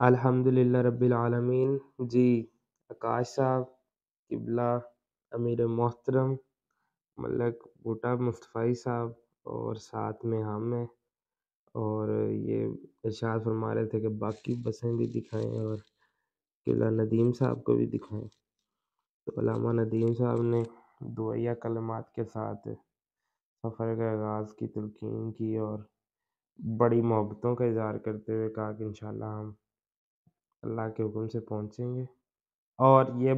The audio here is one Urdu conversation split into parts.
الحمدللہ رب العالمین۔ جی آکاش صاحب، قبلہ امیر محترم ملک بھٹا مصطفی صاحب اور ساتھ میں ہم ہیں، اور یہ ارشاد فرما رہے تھے کہ باقی بسیں بھی دکھائیں اور قبلہ ندیم صاحب کو بھی دکھائیں۔ تو علامہ ندیم صاحب نے دعائیہ کلمات کے ساتھ سفر کا آغاز کی تلقین کی اور بڑی محبتوں کا اظہار کرتے ہوئے کہا کہ انشاءاللہ ہم اللہ کے حکم سے پہنچیں گے۔ اور یہ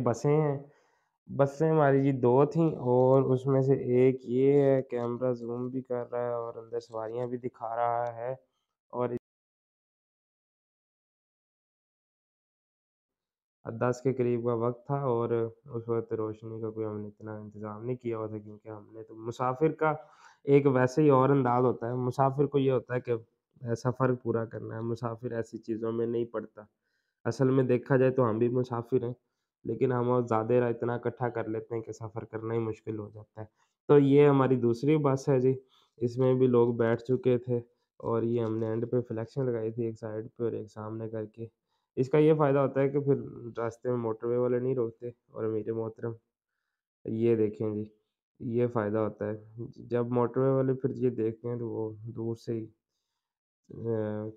بسیں ہماری جی دو تھیں، اور اس میں سے ایک یہ ہے، کیمرہ زوم بھی کر رہا ہے اور اندر سواریاں بھی دکھا رہا ہے، اور 10 کے قریب کا وقت تھا، اور اس وقت روشنی کا کوئی ہم نے اتنا انتظام نہیں کیا ہوا تھا، کیونکہ ہم نے تو مسافر کا ایک ویسے ہی اور انداز ہوتا ہے، مسافر کو یہ ہوتا ہے کہ سفر پورا کرنا ہے، مسافر ایسی چیزوں میں نہیں پڑتا۔ اصل میں دیکھا جائے تو ہم بھی مسافر ہیں، لیکن ہم اور زیادہ اتنا اکٹھا کر لیتے ہیں کہ سفر کرنا ہی مشکل ہو جاتا ہے۔ تو یہ ہماری دوسری بس ہے جی، اس میں بھی لوگ بیٹھ چکے تھے، اور یہ ہم نے اینڈ پہ فلیکشن لگائی تھی، ایک سائڈ پہ اور ایک سامنے کر کے۔ اس کا یہ فائدہ ہوتا ہے کہ پھر راستے میں موٹر وے والے نہیں روکتے، اور امیر محترم یہ دیکھیں جی، یہ فائدہ ہوتا ہے جب موٹر وے والے پھر یہ دیکھتے ہیں تو وہ دور سے ہی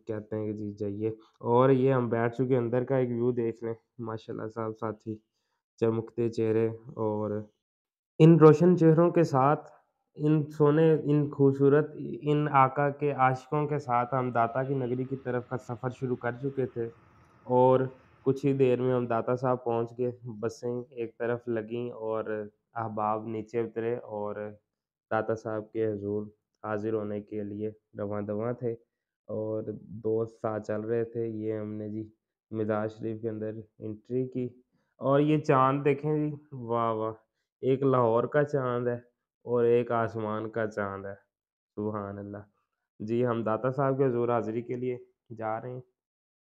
کہتے ہیں کہ جی جائیے۔ اور یہ ہم بیٹھ چکے، اندر کا ایک ویو دیکھ لیں، ماشاءاللہ صاحب ساتھی، چمکتے چہرے، اور ان روشن چہروں کے ساتھ، ان خوبصورت ان آقا کے عاشقوں کے ساتھ ہم داتا کی نگری کی طرف کا سفر شروع کر چکے تھے، اور کچھ ہی دیر میں ہم داتا صاحب پہنچ گئے۔ بسیں ایک طرف لگیں اور احباب نیچے اترے، اور داتا صاحب کے حضور حاضر ہونے کے لیے رواں دواں تھے، اور دوست ساتھ چل رہے تھے۔ یہ ہم نے جی مزار شریف کے اندر انٹری کی، اور یہ چاند دیکھیں جی، واہ واہ، ایک لاہور کا چاند ہے اور ایک آسمان کا چاند ہے، سبحان اللہ۔ جی ہم داتا صاحب کے حضور حاضری کے لیے جا رہے ہیں۔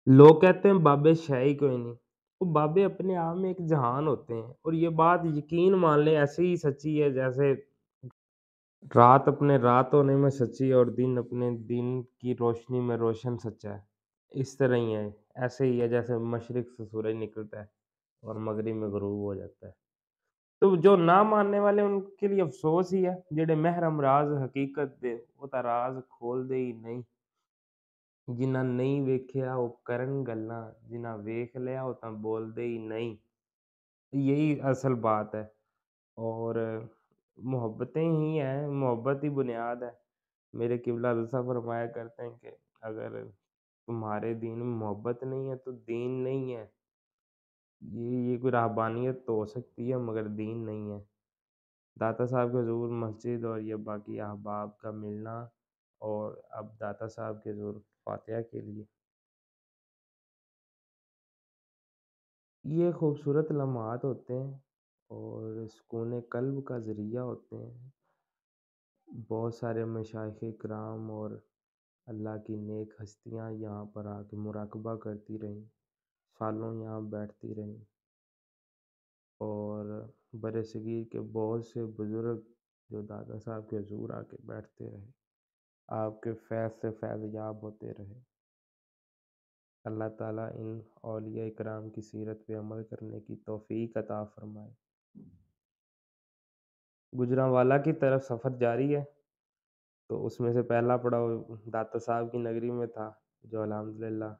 لوگ کہتے ہیں بابے شے ہی کوئی نہیں، وہ بابے اپنے آپ میں ایک جہان ہوتے ہیں، اور یہ بات یقین مان لیں ایسے ہی سچی ہے جیسے رات اپنے رات ہونے میں سچی ہے اور دن اپنے دن کی روشنی میں روشن سچا ہے۔ اس طرح ہی ہے، ایسے ہی ہے جیسے مشرق سے سورج نکلتا ہے اور مغرب میں غروب ہو جاتا ہے۔ تو جو نہ ماننے والے ان کے لیے افسوس ہی ہے، جڑے محرم راز حقیقت دے وہ تا راز کھول دے ہی نہیں، جنہ نہیں ویکھیا وہ کرن گلاں، جنہ ویکھ لیا وہ تا بول دے ہی نہیں۔ یہی اصل بات ہے، اور محبتیں ہی ہیں، محبت ہی بنیاد ہے۔ میرے قبلہ رضا فرمایا کرتے ہیں کہ اگر تمہارے دین میں محبت نہیں ہے تو دین نہیں ہے۔ یہ کوئی رہبانیت تو ہو سکتی ہے مگر دین نہیں ہے۔ داتا صاحب کے حضور مسجد اور یہ باقی احباب کا ملنا، اور اب داتا صاحب کے حضور فاتحہ کے لیے، یہ خوبصورت لمحات ہوتے ہیں اور سکون قلب کا ذریعہ ہوتے ہیں۔ بہت سارے مشائخ کرام اور اللہ کی نیک ہستیاں یہاں پر آ کے مراقبہ کرتی رہیں، سالوں یہاں بیٹھتی رہیں، اور برصغیر کے بہت سے بزرگ جو دادا صاحب کے حضور آ کے بیٹھتے رہے، آپ کے فیض سے فیض یاب ہوتے رہے۔ اللہ تعالیٰ ان اولیاء کرام کی سیرت پہ عمل کرنے کی توفیق عطا فرمائے۔ گجرانوالہ کی طرف سفر جاری ہے، تو اس میں سے پہلا پڑاؤ داتا صاحب کی نگری میں تھا، جو الحمدللہ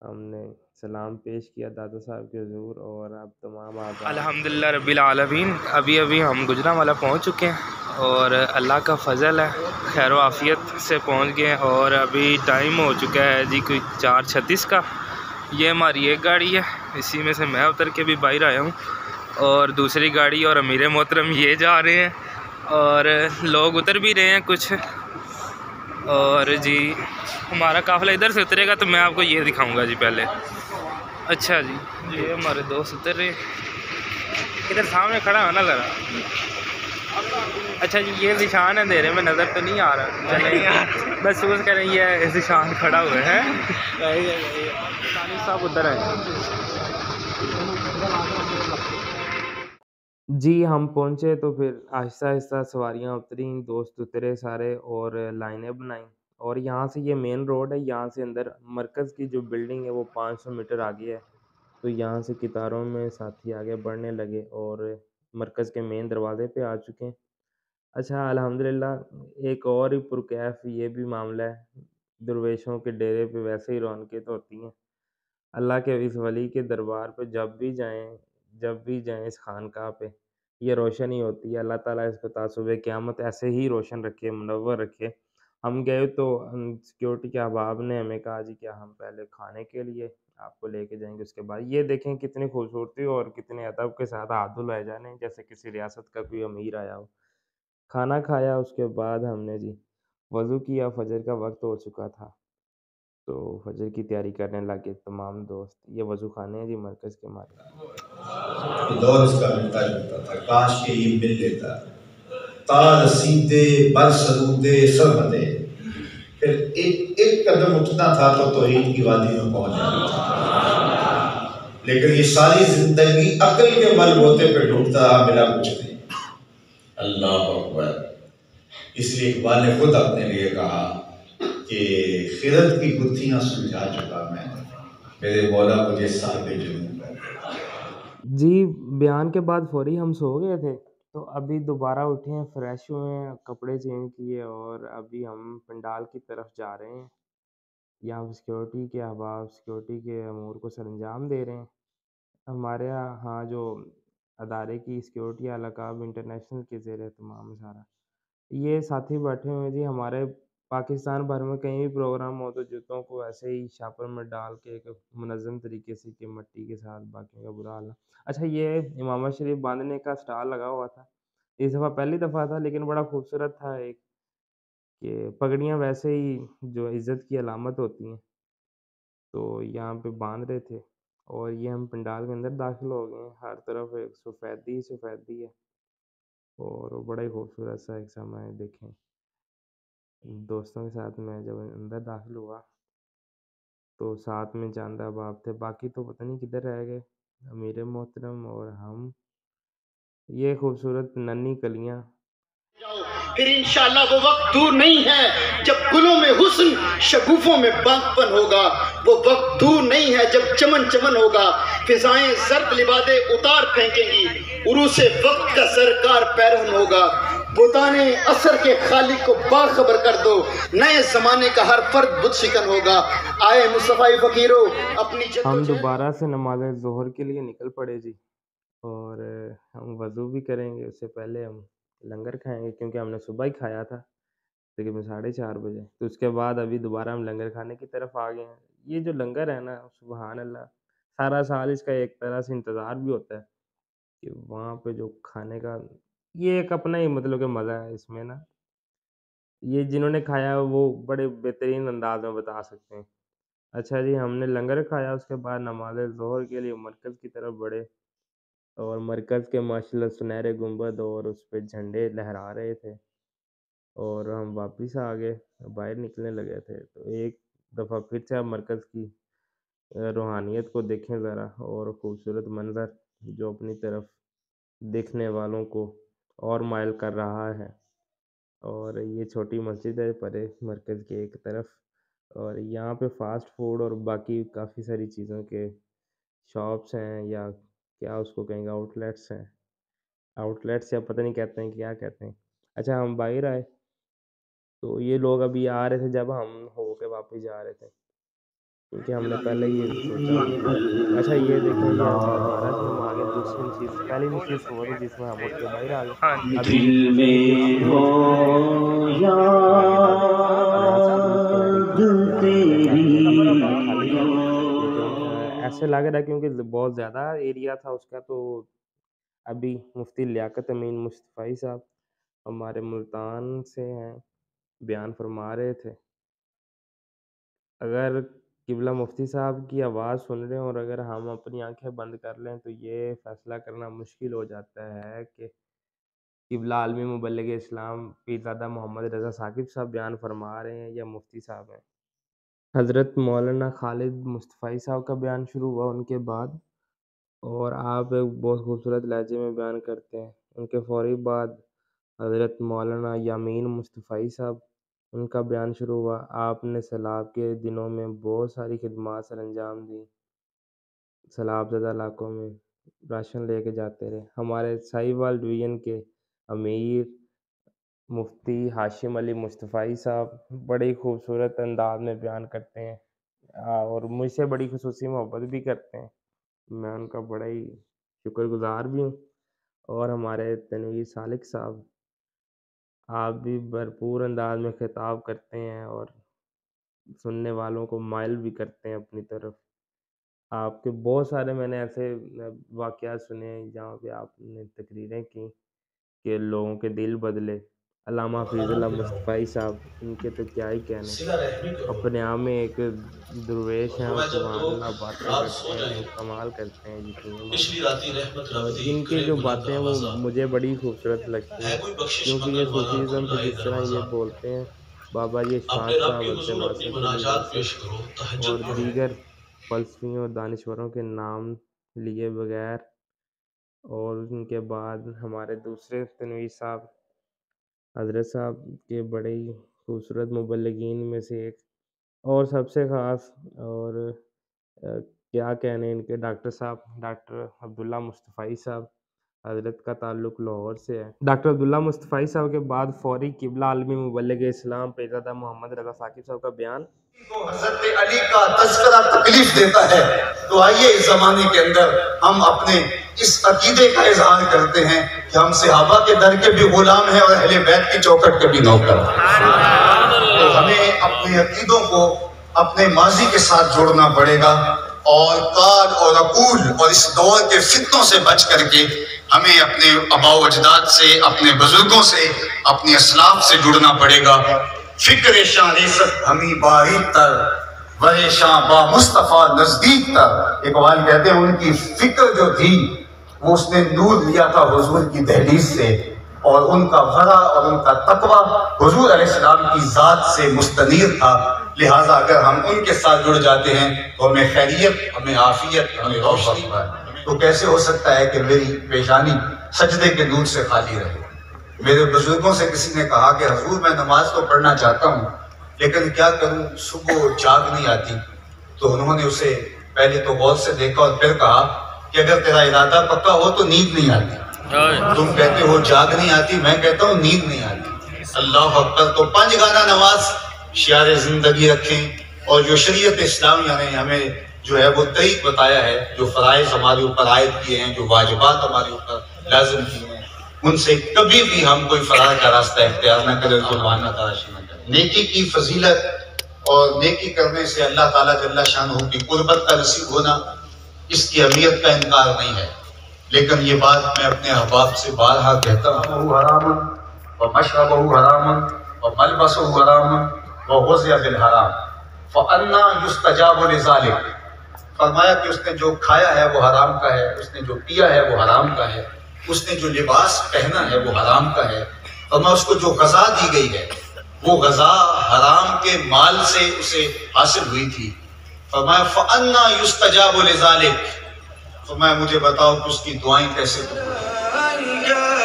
ہم نے سلام پیش کیا داتا صاحب کے حضور، اور اب تمام آباد الحمدللہ رب العالمین۔ ابھی ہم گجرانوالہ پہنچ چکے ہیں، اور اللہ کا فضل ہے خیر و عافیت سے پہنچ گئے ہیں، اور ابھی ٹائم ہو چکا ہے جی کوئی 4:36 کا۔ یہ ہماری ایک گاڑی ہے، اسی میں سے میں اتر کے بھی باہر آیا ہوں، اور دوسری گاڑی اور امیر محترم یہ جا رہے ہیں، اور لوگ اتر بھی رہے ہیں کچھ۔ اور جی ہمارا قافلہ ادھر سے اترے گا تو میں آپ کو یہ دکھاؤں گا جی پہلے۔ اچھا جی، یہ ہمارے دوست اتر رہے ہیں، ادھر سامنے کھڑا ہونا ذرا۔ اچھا جی، یہ ذیشان اندھیرے میں نظر تو نہیں آ رہا، چلیں محسوس کریں یہ ذیشان کھڑا ہوئے ہیں۔ صاحب ادھر ہیں جی، ہم پہنچے تو پھر آہستہ آہستہ سواریاں اتریں، دوست اترے سارے، اور لائنیں بنائیں، اور یہاں سے یہ مین روڈ ہے، یہاں سے اندر مرکز کی جو بلڈنگ ہے وہ 500 میٹر آگے ہے، تو یہاں سے قطاروں میں ساتھی آگے بڑھنے لگے اور مرکز کے مین دروازے پہ آ چکے ہیں۔ اچھا الحمدللہ ایک اور ہی پرکیف یہ بھی معاملہ ہے، درویشوں کے ڈیرے پہ ویسے ہی رونقیں تو ہوتی ہیں، اللہ کے اس ولی کے دربار پہ جب بھی جائیں اس خانقاہ پہ یہ روشن ہی ہوتی ہے۔ اللہ تعالیٰ اس کو تا صبح قیامت ایسے ہی روشن رکھے، منور رکھے۔ ہم گئے تو سیکورٹی کے احباب نے ہمیں کہا جی کیا ہم پہلے کھانے کے لیے آپ کو لے کے جائیں گے، اس کے بعد یہ دیکھیں کتنی خوبصورتی اور کتنے ادب کے ساتھ ہاتھ دھلائے جانے جیسے کسی ریاست کا کوئی امیر آیا ہو۔ کھانا کھایا، اس کے بعد ہم نے جی وضو کیا، فجر کا وقت ہو چکا تھا تو فجر کی تیاری کرنے لگے تمام دوست۔ یہ وضو خانے ہیں جی مرکز کے مارے۔ دور اس کا ملتا جلتا تھا، کاش کے یہ مل لیتا، تار سیدھے بر سرودے سرمدے، پھر ایک قدم اٹھنا تھا تو توحید کی وادی میں پہنچ جانا تھا، لیکن یہ ساری زندگی عقل کے بل بوتے پہ ڈھونڈتا رہا، ملا کچھ نہیں۔ اللہ اکبر۔ اس لیے اقبال نے خود اپنے لیے کہا کہ خرد کی گتھیاں سلجھا چکا میں، میرے مولا مجھے صاحب جنون کر۔ جی بیان کے بعد فوری ہم سو گئے تھے، تو ابھی دوبارہ اٹھے ہیں، فریش ہوئے ہیں، کپڑے چینج کیے اور ابھی ہم پنڈال کی طرف جا رہے ہیں۔ یہاں سیکورٹی کے احباب سیکورٹی کے امور کو سر انجام دے رہے ہیں۔ ہمارے ہاں جو ادارے کی سیکورٹی القاب انٹرنیشنل کے زیر اہتمام ہے سارا، یہ ساتھی بیٹھے ہوئے ہیں جی۔ ہمارے پاکستان بھر میں کہیں بھی پروگرام ہو تو جوتوں کو ایسے ہی شاپر میں ڈال کے ایک منظم طریقے سے کہ مٹی کے ساتھ باقیوں کا برا حال ہے۔ اچھا یہ امامہ شریف باندھنے کا سٹال لگا ہوا تھا، اس دفعہ پہلی دفعہ تھا لیکن بڑا خوبصورت تھا، ایک کہ پگڑیاں ویسے ہی جو عزت کی علامت ہوتی ہیں تو یہاں پہ باندھ رہے تھے، اور یہ ہم پنڈال کے اندر داخل ہو گئے ہیں۔ ہر طرف ایک سفیدی سفیدی ہے اور بڑا ہی خوبصورت سا ایک سماں ہے۔ دیکھیں دوستوں کے ساتھ میں جب اندر داخل ہوا تو ساتھ میں چاند احباب تھے، باقی تو پتہ نہیں کدھر رہ گئے، امیر محترم اور ہم۔ یہ خوبصورت ننھی کلیاں، پھر انشاءاللہ وہ وقت دور نہیں ہے جب گلوں میں حسن شگوفوں میں باغپن ہوگا، وہ وقت دور نہیں ہے جب چمن چمن ہوگا، فضائیں زرد لبادے اتار پھینکیں گی، عروس وقت کا سرکار پیرہن ہوگا۔ بتانے اثر کے خالق کو باخبر کر دو، نئے زمانے کا ہر فرد بت شکن ہوگا۔ آئے مصطفیٰ فقیرو اپنی ہم دوبارہ سے نماز ظہر کے لیے نکل پڑے جی، اور ہم وضو بھی کریں گے، اس سے پہلے ہم لنگر کھائیں گے کیونکہ ہم نے صبح ہی کھایا تھا تقریباً 4:30 بجے، تو اس کے بعد ابھی دوبارہ ہم لنگر کھانے کی طرف آ گئے ہیں۔ یہ جو لنگر ہے نا سبحان اللہ، سارا سال اس کا ایک طرح سے انتظار بھی ہوتا ہے کہ وہاں پہ جو کھانے کا یہ ایک اپنا ہی مطلب کہ مزہ ہے اس میں نا، یہ جنہوں نے کھایا ہے وہ بڑے بہترین انداز میں بتا سکتے ہیں۔ اچھا جی ہم نے لنگر کھایا، اس کے بعد نماز ظہر کے لیے مرکز کی طرف بڑھے، اور مرکز کے ماشاءاللہ سنہرے گنبد اور اس پہ جھنڈے لہرا رہے تھے، اور ہم واپس آ گئے، باہر نکلنے لگے تھے، تو ایک دفعہ پھر سے آپ مرکز کی روحانیت کو دیکھیں ذرا، اور خوبصورت منظر جو اپنی طرف دیکھنے والوں کو اور مائل کر رہا ہے۔ اور یہ چھوٹی مسجد ہے پرے مرکز کے ایک طرف، اور یہاں پہ فاسٹ فوڈ اور باقی کافی ساری چیزوں کے شاپس ہیں، یا کیا اس کو کہیں گے آؤٹ لیٹس ہیں، آؤٹ لیٹس یا پتہ نہیں کہتے ہیں کیا کہتے ہیں۔ اچھا ہم باہر آئے تو یہ لوگ ابھی آ رہے تھے جب ہم ہو کے واپس جا رہے تھے، کیونکہ ہم نے پہلے یہ سوچا ہوا تھا۔ اچھا یہ دیکھیں جی اب دوبارہ سے ہم آگے دوسری نشست، پہلی نشست وہ تھی جس میں ہم اٹھ کے باہر آ گئے، ابھی دل دوسری نشست میں شروع ہو ہو چکی ہے اور آگے بڑھتے ہیں۔ نیاز شریف سنہری گنبدیں ہم پہ بیٹھے ہیں، ابھی خالی تھا کیونکہ ایسے لگ رہا ہے کیونکہ بہت زیادہ ایریا تھا اس کا، تو ابھی مفتی لیاقت امین مصطفی صاحب ہمارے ملتان سے ہیں، بیان فرما رہے تھے۔ اگر قبلہ مفتی صاحب کی آواز سن رہے ہیں اور اگر ہم اپنی آنکھیں بند کر لیں تو یہ فیصلہ کرنا مشکل ہو جاتا ہے کہ قبلہ عالمی مبلغ اسلام پیرزادہ محمد رضا ثاقب صاحب بیان فرما رہے ہیں یا مفتی صاحب ہیں۔ حضرت مولانا خالد مصطفی صاحب کا بیان شروع ہوا ان کے بعد، اور آپ ایک بہت خوبصورت لہجے میں بیان کرتے ہیں۔ ان کے فوری بعد حضرت مولانا یامین مصطفی صاحب ان کا بیان شروع ہوا۔ آپ نے سیلاب کے دنوں میں بہت ساری خدمات سر انجام دی، سیلاب زدہ علاقوں میں راشن لے کے جاتے رہے۔ ہمارے ساہیوال ڈویژن کے امیر مفتی ہاشم علی مصطفی صاحب بڑے ہی خوبصورت انداز میں بیان کرتے ہیں اور مجھ سے بڑی خصوصی محبت بھی کرتے ہیں، میں ان کا بڑا ہی شکر گزار بھی ہوں۔ اور ہمارے تنویر سالک صاحب، آپ بھی بھرپور انداز میں خطاب کرتے ہیں اور سننے والوں کو مائل بھی کرتے ہیں اپنی طرف۔ آپ کے بہت سارے میں نے ایسے واقعات سنے ہیں جہاں پہ آپ نے تقریریں کی کہ لوگوں کے دل بدلے۔ علامہ حفیظ اللہ مصطفی صاحب، ان کے تو کیا ہی کہنے، اپنے آپ میں ایک درویش ہیں اور سبحان اللہ باتیں کرتے ہیں تو کمال کرتے ہیں، یقین مانیں۔ اور ان کی جو باتیں ہیں وہ مجھے بڑی خوبصورت لگتی ہیں، کیونکہ یہ صوفیزم پہ جس طرح یہ بولتے ہیں، بابا جی اشفاق صاحب عبد الباسط علی جیسے اور دیگر فلسفیوں اور دانشوروں کے نام لیے بغیر، اور ان کے بعد ہمارے دوسرے تنویر صاحب حضرت صاحب کے بڑے ہی خوبصورت مبلغین میں سے ایک، اور سب سے خاص اور کیا کہنے ان کے ڈاکٹر صاحب، ڈاکٹر عبداللہ مصطفی صاحب، حضرت کا تعلق لاہور سے ہے۔ ڈاکٹر عبداللہ مصطفی صاحب کے بعد فوری قبلہ عالمی مبلغ اسلام پیرزادہ محمد رضا ثاقب صاحب کا بیان۔ تو حضرت علی کا تذکرہ تکلیف دیتا ہے، تو آئیے اس زمانے کے اندر ہم اپنے اس عقیدے کا اظہار کرتے ہیں کہ ہم صحابہ کے در کے بھی غلام ہیں اور اہل بیت کی چوکھٹ کے بھی نوکر ہیں۔ تو ہمیں اپنے عقیدوں کو اپنے ماضی کے ساتھ جوڑنا پڑے گا، اور قال اور عقول اور اس دور کے فتنوں سے بچ کر کے ہمیں اپنے آباء و اجداد سے، اپنے بزرگوں سے، اپنے اسلاف سے جڑنا پڑے گا۔ فکر شاہ ریست ہمیں باریک تر، ورے شاہ با مصطفیٰ نزدیک تر۔ اقبال کہتے ہیں ان کی فکر جو تھی وہ اس نے نور لیا تھا حضور کی دہلیز سے، اور ان کا ورع اور ان کا تقوی حضور علیہ السلام کی ذات سے مستنیر تھا۔ لہٰذا اگر ہم ان کے ساتھ جڑ جاتے ہیں تو ہمیں خیریت، ہمیں عافیت، ہمیں روشنی۔ تو کیسے ہو سکتا ہے کہ میری پیشانی سجدے کے نور سے خالی رہے؟ میرے بزرگوں سے کسی نے کہا کہ حضور میں نماز تو پڑھنا چاہتا ہوں لیکن کیا کروں، صبح جاگ نہیں آتی۔ تو انہوں نے اسے پہلے تو غور سے دیکھا اور پھر کہا کہ اگر تیرا ارادہ پکا ہو تو نیند نہیں آتی۔ تم کہتے ہو جاگ نہیں آتی، میں کہتا ہوں نیند نہیں آتی۔ اللہ اکبر۔ تو 5 گانا نماز شعار زندگی رکھیں، اور جو شریعت اسلامیہ نے ہمیں جو ہے وہ طریق بتایا ہے، جو فرائض ہمارے اوپر عائد کیے ہیں، جو واجبات ہمارے اوپر لازم کیے ہیں، ان سے کبھی بھی ہم کوئی فرار کا راستہ اختیار نہ کریں، تو ماننا تراشی نہ کریں۔ نیکی کی فضیلت اور نیکی کرنے سے اللہ تعالیٰ جل شانہ کی قربت کا نصیب ہونا، اس کی اہمیت کا انکار نہیں ہے، لیکن یہ بات میں اپنے احباب سے بارہا کہتا ہوں، حرام ومشربہ حرام وملبسہ حرام وغذی بالحرام فأنی یستجاب لذلک۔ فرمایا کہ اس نے جو کھایا ہے وہ حرام کا ہے، اس نے جو پیا ہے وہ حرام کا ہے، اس نے جو لباس پہنا ہے وہ حرام کا ہے، فرمایا اس کو جو غذا دی گئی ہے وہ غذا حرام کے مال سے اسے حاصل ہوئی تھی۔ فرمایا فَأَنَّا يُسْتَجَابُ لِذَلِكَ، فرمایا مجھے بتاؤ کہ اس کی دعائیں کیسے قبول ہیں۔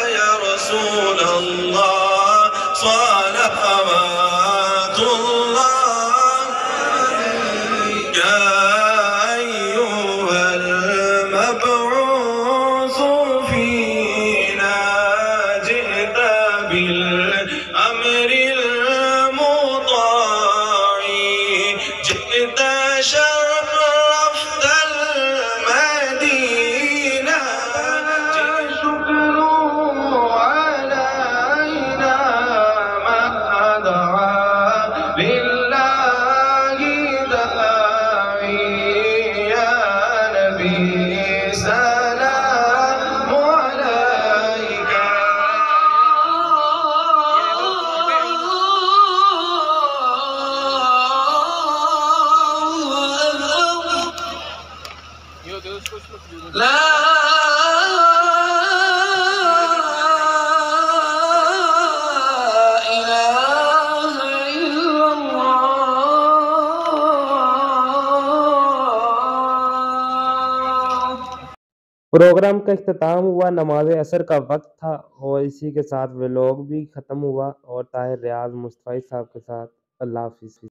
یا رسول اللہ صلوات اللہ پروگرام کا اختتام ہوا، نماز عصر کا وقت تھا اور اسی کے ساتھ ولاگ بھی ختم ہوا، اور طاہر ریاض مصطفی صاحب کے ساتھ اللہ حافظ۔